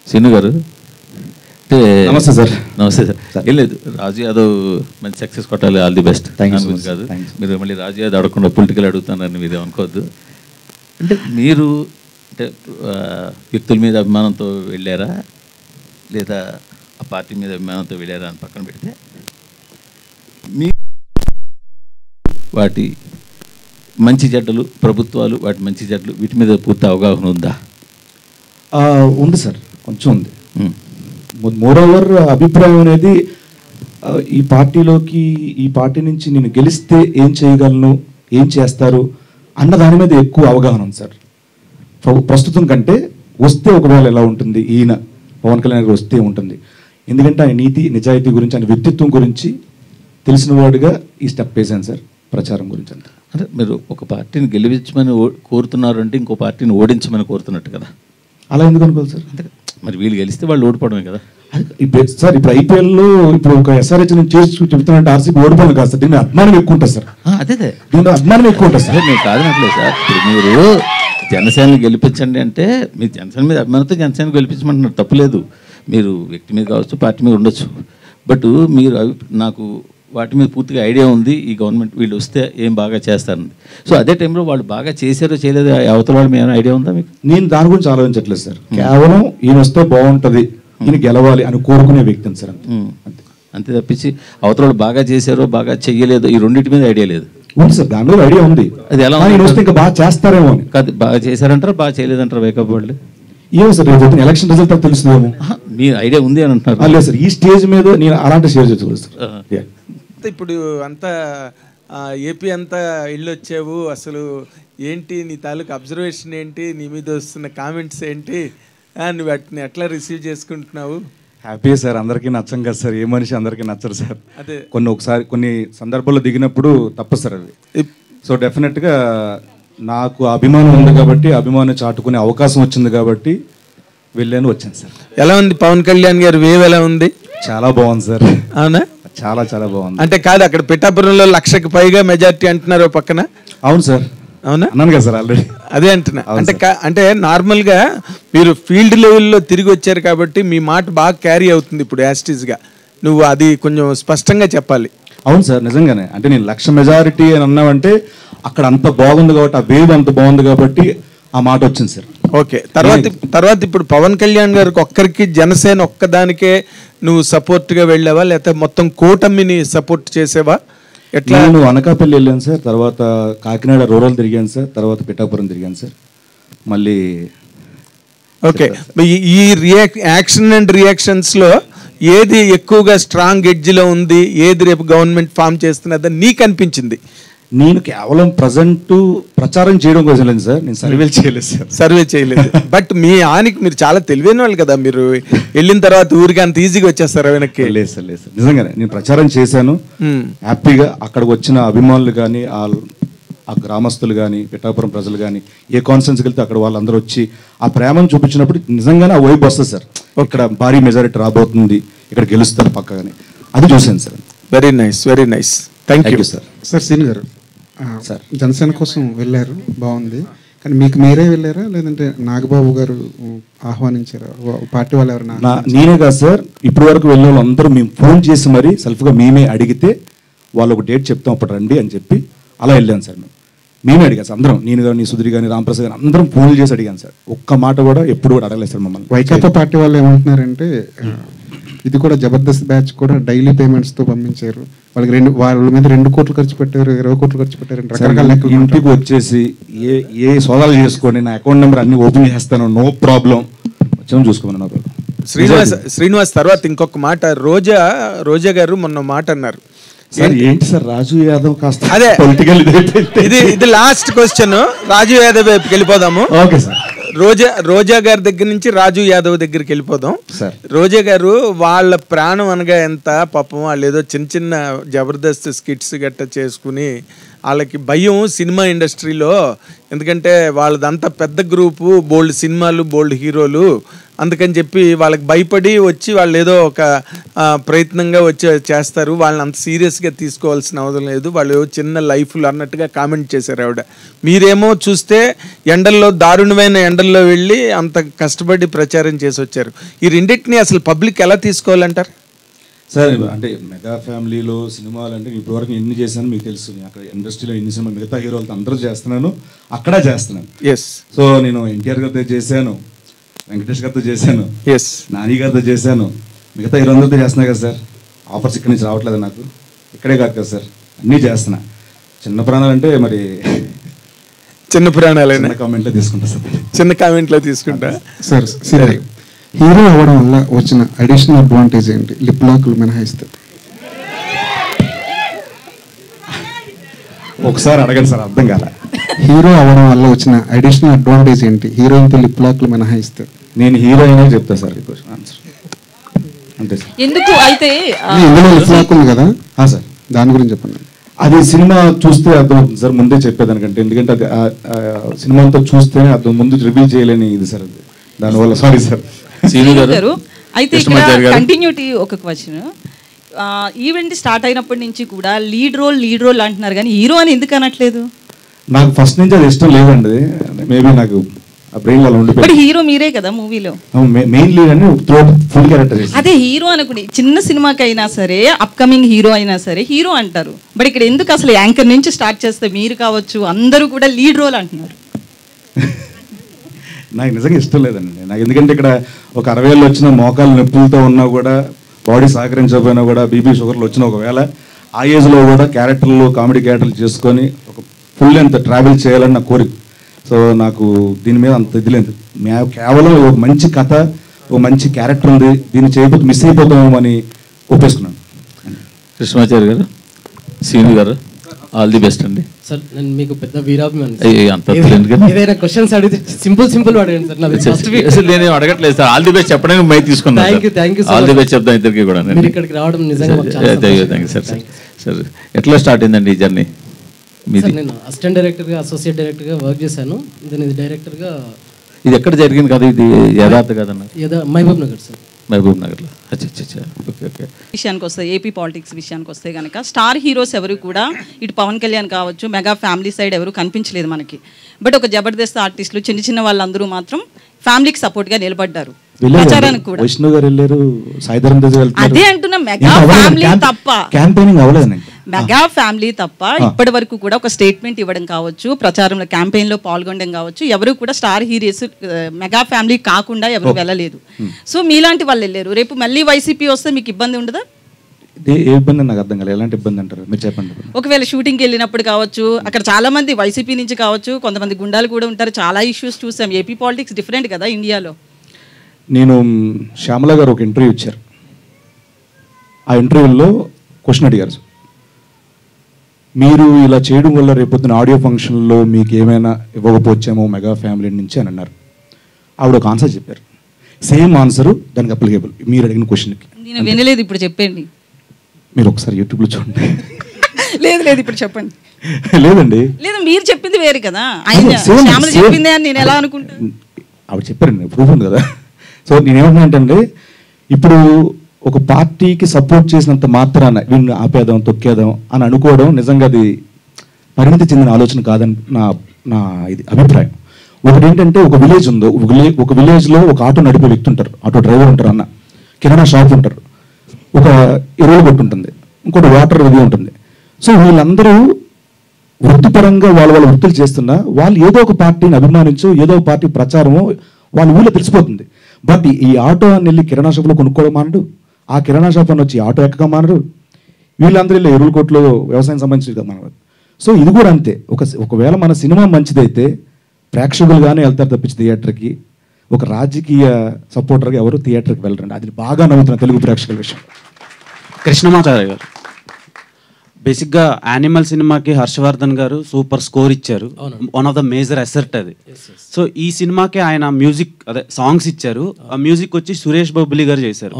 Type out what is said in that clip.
శ్రీను గారు నమస్తే సార్. నమస్తే సార్. ఏం లేదు, రాజు యాదవ్ మంచి సక్సెస్ కొట్టాలి, ఆల్ ది బెస్ట్. కాదు మీరు మళ్ళీ రాజు యాదవ్ అడగకుండా పొలిటికల్ అడుగుతున్నారని మీరు అనుకోవద్దు. అంటే మీరు అంటే వ్యక్తుల మీద అభిమానంతో వెళ్ళారా లేదా ఆ పార్టీ మీద అభిమానంతో వెళ్ళారా అని పక్కన పెడితే మీ వాటి మంచి చెడ్డలు, ప్రభుత్వాలు వాటి మంచి చెడ్డలు వీటి మీద పూర్తి అవగాహన ఉందా? ఉంది సార్, కొంచెం ఉంది. మోరోవర్ అభిప్రాయం అనేది ఈ పార్టీలోకి, ఈ పార్టీ నుంచి నేను గెలిస్తే ఏం చేయగలను, ఏం చేస్తారు అన్న దాని మీద ఎక్కువ అవగాహన ఉంది సార్. ప్రస్తుతం కంటే వస్తే ఒకవేళ ఎలా ఉంటుంది, ఈయన పవన్ కళ్యాణ్ గారు వస్తే ఉంటుంది. ఎందుకంటే ఆయన నీతి నిజాయితీ గురించి, ఆయన వ్యక్తిత్వం గురించి తెలిసిన వాడుగా ఈ స్టెప్ వేసాను సార్, ప్రచారం గురించి అంతా. అంటే మీరు ఒక పార్టీని గెలిపించమని కోరుతున్నారు అంటే ఇంకో పార్టీని ఓడించమని కోరుతున్నట్టు కదా? అలా ఎందుకు అనుకోవాలి సార్? అంటే మరి వీళ్ళు గెలిస్తే వాళ్ళు ఓడిపోవడమే కదా సార్. ఇప్పుడు ఐపీఎల్లో ఇప్పుడు ఒక ఎస్ఆర్హెచ్ నేను చేసి చెప్తున్నట్టు ఆర్సీబీ ఓడిపోవడం కాదు సార్, దీని అభిమానం ఎక్కువ ఉంటుంది సార్. అదే దీని అభిమానం ఎక్కువ ఉంటుంది సార్. నేను కాదనట్లేదు సార్. ఇప్పుడు మీరు జనసేనని గెలిపించండి అంటే మీరు జనసేన మీద అభిమానంతో జనసేన గెలిపించమంటున్నారు, తప్పులేదు. మీరు వ్యక్తి మీద కావచ్చు, పార్టీ మీద ఉండొచ్చు. బట్ మీరు నాకు వాటి మీద పూర్తిగా ఐడియా ఉంది, ఈ గవర్నమెంట్ వీళ్ళు వస్తే ఏం బాగా చేస్తారని. సో అదే టైంలో వాళ్ళు బాగా చేశారో చేయలేదో అవతల వాళ్ళు ఏమైనా ఐడియా ఉందా మీకు? నేను దాని గురించి ఆలోచించట్లేదు సార్. కేవలం ఈయన వస్తే బాగుంటుంది, ఈయన గెలవాలి అని కోరుకునే వ్యక్తిని సార్, అంతే తప్పించి అవతల వాళ్ళు బాగా చేశారో బాగా చెయ్యలేదో ఈ రెండింటి మీద ఐడియా లేదు. ఉంది సార్, దాని మీద ఐడియా ఉంది. అది ఎలా వస్తే ఇంకా బాగా చేస్తారేమో అని. కాదు, బాగా చేశారంటారా బాగా చేయలేదంటారా వేకప్ వాళ్ళు? ఏమో సార్, రేపు ఎలక్షన్ రిజల్ట్ తెలుస్తుందేమో. మీ ఐడియా ఉంది అని అంటున్నారు? లేదు సార్, ఈ స్టేజ్ మీద నేను అలాంటి షేర్ చేసుకోలేదు సార్. ఇప్పుడు అంతా ఏపీ అంతా వెళ్ళొచ్చావు, అసలు ఏంటి నీ తాలూకు అబ్జర్వేషన్ ఏంటి, నీ మీద వస్తున్న కామెంట్స్ ఏంటి, నువ్వు వాటిని ఎట్లా రిసీవ్ చేసుకుంటున్నావు? హ్యాపీ సార్, అందరికీ నచ్చం కదా సార్, ఏ మనిషి అందరికీ నచ్చరు సార్. అదే కొన్ని సందర్భాల్లో దిగినప్పుడు తప్పు సార్ అది. సో డెఫినెట్గా నాకు అభిమానం ఉంది కాబట్టి, అభిమానం చాటుకునే అవకాశం వచ్చింది కాబట్టి వెళ్ళాను, వచ్చాను సార్. ఎలా ఉంది పవన్ కళ్యాణ్ గారు వేవ్, ఎలా ఉంది? చాలా బాగుంది సార్. అవునా? చాలా చాలా బాగుంది. అంటే కాదు, అక్కడ పిఠాపురంలో 1,00,000కి పైగా మెజారిటీ అంటున్నారు పక్కన. అవును సార్. అవునా? అన్నాను కదా సార్ ఆల్రెడీ. అదే అంటున్నా. అంటే నార్మల్గా మీరు ఫీల్డ్ లెవెల్లో తిరిగి వచ్చారు కాబట్టి మీ మాట బాగా క్యారీ అవుతుంది ఇప్పుడు యాస్టీస్గా. నువ్వు అది కొంచెం స్పష్టంగా చెప్పాలి. అవును సార్, నిజంగానే. అంటే నేను 1,00,000 మెజారిటీ అని అన్నావంటే అక్కడ అంత బాగుంది కాబట్టి, ఆ వేవ్ అంత బాగుంది కాబట్టి ఆ మాట వచ్చింది సార్. ఓకే. తర్వాత ఇప్పుడు పవన్ కళ్యాణ్ గారికి ఒక్కరికి, జనసేన ఒక్కదానికే నువ్వు సపోర్ట్గా వెళ్ళావా, లేకపోతే మొత్తం కూటమిని సపోర్ట్ చేసేవా? ఎట్లా? నేను అనకాపల్లి వెళ్ళాను సార్, తర్వాత కాకినాడ రూరల్ తిరిగాను సార్, తర్వాత పిఠాపురం తిరిగాను సార్, మళ్ళీ. ఓకే. ఈ యాక్షన్ అండ్ రియాక్షన్స్లో ఏది ఎక్కువగా స్ట్రాంగ్ ఎడ్జ్లో ఉంది, ఏది రేపు గవర్నమెంట్ ఫామ్ చేస్తున్నదని నీకు అనిపించింది? నేను కేవలం ప్రజెంట్ ప్రచారం చేయడం కోసం లేదు సార్, నేను సర్వే చేయలేదు. బట్ మీ ఆనికి మీరు చాలా తెలివైన వాళ్ళు కదా, మీరు వెళ్ళిన తర్వాత ఊరికి అంత ఈజీగా వచ్చేస్తారు వెనక్కి? లేదు సార్, లేదు సార్, నిజంగానే నేను ప్రచారం చేశాను హ్యాపీగా. అక్కడికి వచ్చిన అభిమానులు కానీ, ఆ గ్రామస్తులు కానీ, పిఠాపురం ప్రజలు కానీ, ఏ కాన్ఫరెన్స్కి వెళ్తే అక్కడ వాళ్ళందరూ వచ్చి ఆ ప్రేమను చూపించినప్పుడు నిజంగానే ఆ వైబ్ వస్తుంది సార్. ఇక్కడ భారీ మెజారిటీ రాబోతుంది, ఇక్కడ గెలుస్తారు పక్కగానే, అది చూశాను sir. Very nice, very nice. Thank you sir. Sir Srinu గారు, సార్ జనసేన కోసం వెళ్ళారు, బాగుంది. కానీ మీకు మీరే వెళ్ళారా, లేదంటే నాగబాబు గారు ఆహ్వానించారా, పార్టీ వాళ్ళు ఎవరైనా? నేనే కాదు సార్, ఇప్పటి వరకు వెళ్ళే వాళ్ళు అందరూ మేము ఫోన్ చేసి మరీ సెల్ఫ్గా మేమే అడిగితే వాళ్ళు ఒక డేట్ చెప్తాం అప్పుడు రండి అని చెప్పి అలా వెళ్ళాను సార్. మేమే అడిగాను సార్ అందరం, నేను కానీ, సుధీర్ కానీ, రామప్రసాద్ కానీ అందరం ఫోన్లు చేసి అడిగాను సార్. ఒక్క మాట కూడా ఎప్పుడు కూడా అడగలేదు సార్ మమ్మల్ని. వైకాపా పార్టీ వాళ్ళు ఏమంటున్నారంటే ఇది కూడా జబర్దస్త్ బ్యాచ్ కూడా డైలీ పేమెంట్స్తో పంపించారు, వాళ్ళకి వాళ్ళ మీద 2 కోట్లు ఖర్చు పెట్టారు, 20 కోట్లు ఖర్చు పెట్టారు, రకరకాల లెక్కలు. ఇంటికి వచ్చేసి ఏ సోదాలు చేసుకోండి, నా అకౌంట్ నెంబర్ అన్ని ఓపెన్ చేస్తాను, నో ప్రాబ్లం, వచ్చాము చూసుకోమని. శ్రీనివాస్ తర్వాత ఇంకొక మాట, రోజా గారు మొన్న మాట అన్నారు. ఏంటి సార్, రాజు యాదవ్ కాస్త అదే పొలిటికల్ ఇది లాస్ట్ క్వశ్చన్, రాజు యాదవ్ వైపుకి వెళ్ళిపోదాము. Okay sir. రోజా గారి దగ్గర నుంచి రాజు యాదవ్ దగ్గరికి వెళ్ళిపోదాం. రోజా గారు వాళ్ళ ప్రాణం అనగా ఎంత పాపం, వాళ్ళు ఏదో చిన్న చిన్న జబర్దస్త్ స్కిట్స్ గట్ట చేసుకుని వాళ్ళకి భయం సినిమా ఇండస్ట్రీలో, ఎందుకంటే వాళ్ళదంతా పెద్ద గ్రూపు, బోల్డ్ సినిమాలు, బోల్డ్ హీరోలు, అందుకని చెప్పి వాళ్ళకి భయపడి వచ్చి వాళ్ళు ఏదో ఒక ప్రయత్నంగా వచ్చి చేస్తారు, వాళ్ళని అంత సీరియస్గా తీసుకోవాల్సిన అవసరం లేదు, వాళ్ళు చిన్న లైఫ్లు అన్నట్టుగా కామెంట్ చేశారు ఆవిడ. మీరేమో చూస్తే ఎండల్లో, దారుణమైన ఎండల్లో వెళ్ళి అంత కష్టపడి ప్రచారం చేసి వచ్చారు. ఈ రెండింటిని అసలు పబ్లిక్ ఎలా తీసుకోవాలంటారు? సార్ అంటే మెగా ఫ్యామిలీలో సినిమాలు అంటే ఇప్పటివరకు ఎన్ని చేశాను మీకు తెలుసు. అక్కడ ఇండస్ట్రీలో ఎన్ని సినిమాలు మిగతా హీరోలతో అందరూ చేస్తున్నాను, అక్కడ చేస్తున్నాను. ఎస్. సో నేను ఎన్టీఆర్ గారితో చేశాను, వెంకటేష్ గారితో చేశాను, ఎస్, నాని గారితో చేశాను, మిగతా హీరోలతో చేస్తున్నా కదా సార్. ఆఫర్స్ ఇక్కడి నుంచి రావట్లేదు నాకు, ఇక్కడే కాదు కదా సార్, అన్నీ చేస్తున్నా. చిన్న ప్రాణాలు అంటే మరి చిన్న ప్రాణాలు కామెంట్లో తీసుకుంటా సార్, చిన్న కామెంట్లో తీసుకుంటా సార్. సరే, హీరో అవ్వడం వల్ల వచ్చిన అడిషనల్ అడ్వాంటేజ్ ఏంటి? లిప్ లాక్లు మినహాయిస్తే. ఒకసారి అడగండి సార్, అర్థం కాల. హీరో అవ్వడం వల్ల వచ్చిన అడిషనల్ అడ్వాంటేజ్ ఏంటి హీరోయిన్తో లిప్ లాక్లు మినహాయిస్తే? నేను హీరోయినే చెప్తా సార్ ఈ క్వశ్చన్ ఆన్సర్. అంతే సార్. ఎందుకు అయితే ఇందులో లిప్ లాక్ ఉంది కదా సార్, దాని గురించి చెప్పండి. అది సినిమా చూస్తే అర్థమవుతుంది సార్, ముందే చెప్పేదానికంటే. ఎందుకంటే అది సినిమాతో చూస్తేనే అర్థం, ముందు రివీల్ చేయలేని ఇది సార్ అది. దానివల్ల సారీ సార్. గారు అయితే కంటిన్యూటీ ఒక క్వశ్చన్. ఈవెంట్ స్టార్ట్ అయినప్పటి నుంచి కూడా లీడ్ రోల్ అంటున్నారు, కానీ హీరో అని ఎందుకు అనట్లేదు? నాకు ఫస్ట్ నుంచి అది ఇష్టం లేదండి, మేబీ నాకు ఆ బ్రెయిన్ అలా ఉండిపోయింది. హీరో మీరే కదా మూవీలో, మెయిన్ లీడ్ అని ఫుల్ క్యారెక్టర్. అదే హీరో అనుకుని చిన్న సినిమాకైనా సరే, అప్కమింగ్ హీరో అయినా సరే హీరో అంటారు. బట్ ఇక్కడ ఎందుకు అసలు యాంకర్ నుంచి స్టార్ట్ చేస్తే మీరు కావచ్చు అందరూ కూడా లీడ్ రోల్ అంటున్నారు? నాకు నిజంగా ఇష్టం లేదండి నాకు. ఎందుకంటే ఇక్కడ ఒక 60 ఏళ్ళు వచ్చిన మోకాలు నొప్పులతో ఉన్నా కూడా, బాడీ సహకరించకపోయినా కూడా, బీపీ షుగర్లు వచ్చిన ఒకవేళ ఆ ఏజ్లో కూడా క్యారెక్టర్లు, కామెడీ క్యారెక్టర్లు చేసుకొని ఒక ఫుల్ లెంత్ ట్రావెల్ చేయాలని నా కోరిక. సో నాకు దీని మీద అంత ఇది లేదు. కేవలం ఒక మంచి కథ, ఒక మంచి క్యారెక్టర్ ఉంది, దీన్ని చేయకపోతే మిస్ అయిపోతామేమో అని ఒప్పేసుకున్నాను. కృష్ణమాచారి గారు, సీను గారు, ఆల్ ది బెస్ట్ అండి. సార్ నేను మీకు పెద్ద వీరాభిమాని. ఏదైనా క్వశ్చన్స్ అడిగితే సింపుల్ అడగండి సార్. నేను అడగట్లేదు సార్, ఆల్ ది బెస్ట్ చెప్పడానికి మైక్ తీసుకున్నాను. Thank you. All the best చెప్తాను ఇద్దరికి కూడా. మీరు ఇక్కడికి రావడం నిజంగా థ్యాంక్ యూ సార్. సార్ ఎట్లా స్టార్ట్ అయిందండి ఈ జర్నీ మీది? నేను అసిస్టెంట్ డైరెక్టర్గా, అసోసియేట్ డైరెక్టర్గా వర్క్ చేశాను. ఇది డైరెక్టర్గా. ఇది ఎక్కడ జరిగింది కదా, ఇది యథార్థ కదన్న? మహబూబ్ నగర్ సార్. మహబూబ్ నగర్లో. Okay okay. విషయానికి వస్తే, ఏపీ పాలిటిక్స్ విషయానికి వస్తే కనుక స్టార్ హీరోస్ ఎవరు కూడా ఇటు పవన్ కళ్యాణ్ కావచ్చు, మెగా ఫ్యామిలీ సైడ్ ఎవరు కనిపించలేదు మనకి. బట్ ఒక జబర్దస్త్ ఆర్టిస్టులు, చిన్న వాళ్ళందరూ మాత్రం ఫ్యామిలీకి సపోర్ట్గా నిలబడ్డారు. ప్రచారానికి కూడా విష్ణు గారు వెళ్ళారు, సాయిధరం తేజ్ వెళ్తారు. అదే అంటున్నా, మెగా ఫ్యామిలీ తప్ప, క్యాంపెయినింగ్ అవ్వలేదండి. మెగా ఫ్యామిలీ తప్ప ఇప్పటి వరకు కూడా ఒక స్టేట్మెంట్ ఇవ్వడం కావచ్చు, ప్రచారంలో క్యాంపెయిన్లో పాల్గొనడం కావచ్చు, ఎవరు కూడా స్టార్ హీరోస్ మెగా ఫ్యామిలీ కాకుండా ఎవరు వెళ్ళలేదు. సో మీలాంటి వాళ్ళు వెళ్ళారు. రేపు మళ్ళీ వైసీపీ వస్తే మీకు ఇబ్బంది ఉండదా? ఏ ఇబ్బంది నాకు అర్థం కాలేదు. ఎలాంటి ఇబ్బంది అంటారు మీరు చెప్పండి. ఒకవేళ షూటింగ్కి వెళ్ళినప్పుడు కావచ్చు, అక్కడ చాలా మంది వైసీపీ నుంచి కావచ్చు, కొంతమంది గుండాలు కూడా ఉంటారు, చాలా ఇష్యూస్ చూసాం. ఏపీ పాలిటిక్స్ డిఫరెంట్ కదా ఇండియాలో. నేను శ్యామల గారు ఒక ఇంటర్వ్యూ ఇచ్చారు. ఆ ఇంటర్వ్యూలో క్వశ్చన్ అడిగారు, మీరు ఇలా చేయడం వల్ల రేపొద్దున ఆడియో ఫంక్షన్లో మీకు ఏమైనా ఇవ్వకపోవచ్చేమో మెగా ఫ్యామిలీ నుంచి అని అన్నారు. ఆవిడ ఒక ఆన్సర్ చెప్పారు, సేమ్ ఆన్సర్ దానికి అప్లికేబుల్ మీరు అడిగిన క్వశ్చన్కి. నేను వినలేదు, ఇప్పుడు చెప్పండి. మీరు ఒకసారి యూట్యూబ్లో చూడండి. లేదు ఇప్పుడు చెప్పండి. లేదండి, లేదు మీరు చెప్పింది వేరు కదా, ఆయన శ్యామల చెప్పిందే అని నేను ఎలా అనుకుంటాను? ఆవిడ చెప్పారండి, ప్రూఫ్ ఉంది కదా. సో నేనేమంటున్నా అంటే, ఇప్పుడు ఒక పార్టీకి సపోర్ట్ చేసినంత మాత్రాన వీళ్ళని ఆపేదాం, తొక్కేదాం అని అనుకోవడం నిజంగా అది పరిమితి చెందిన ఆలోచన కాదని నా ఇది అభిప్రాయం. ఒకటి ఏంటంటే, ఒక విలేజ్ ఉందో, ఒక విలేజ్లో ఒక ఆటో నడిపే వ్యక్తి ఉంటారు, ఆటో డ్రైవర్ ఉంటారు, అన్న కిరాణా షాప్ ఉంటారు, ఒక ఎరువులు కొట్టు ఉంటుంది, ఇంకోటి వాటర్ ఇది ఉంటుంది. సో వీళ్ళందరూ వృత్తిపరంగా వాళ్ళ వృత్తులు చేస్తున్నా వాళ్ళు ఏదో ఒక పార్టీని అభిమానించో, ఏదో ఒక పార్టీ ప్రచారమో వాళ్ళ ఊళ్ళో తెలిసిపోతుంది. బట్ ఈ ఆటో అని వెళ్ళి కిరాణా షాప్లో కొనుక్కోవడం మానడు, ఆ కిరాణా షాప్ అని వచ్చి ఆటో ఎక్కగా మానరు, వీళ్ళందరూ వెళ్ళి ఎరువుల కొట్లో వ్యవసాయం సంబంధించి మానరు. సో ఇది కూడా అంతే. ఒకవేళ మన సినిమా మంచిదైతే ప్రేక్షకులుగానే వెళ్తారు తప్పించి థియేటర్కి. ఒక రాజకీయ సపోర్టర్గా ఎవరు థియేటర్కి వెళ్ళరండి. అది బాగా నవ్వుతున్న తెలుగు ప్రేక్షకుల విషయం. కృష్ణమాచార్య గారు, బేసిక్గా యానిమల్ సినిమాకి హర్షవర్ధన్ గారు సూపర్ స్కోర్ ఇచ్చారు, one of the major asset అది. సో ఈ సినిమాకి ఆయన మ్యూజిక్, అదే సాంగ్స్ ఇచ్చారు, ఆ మ్యూజిక్ వచ్చి సురేష్ బొబ్బిలి గారు చేశారు.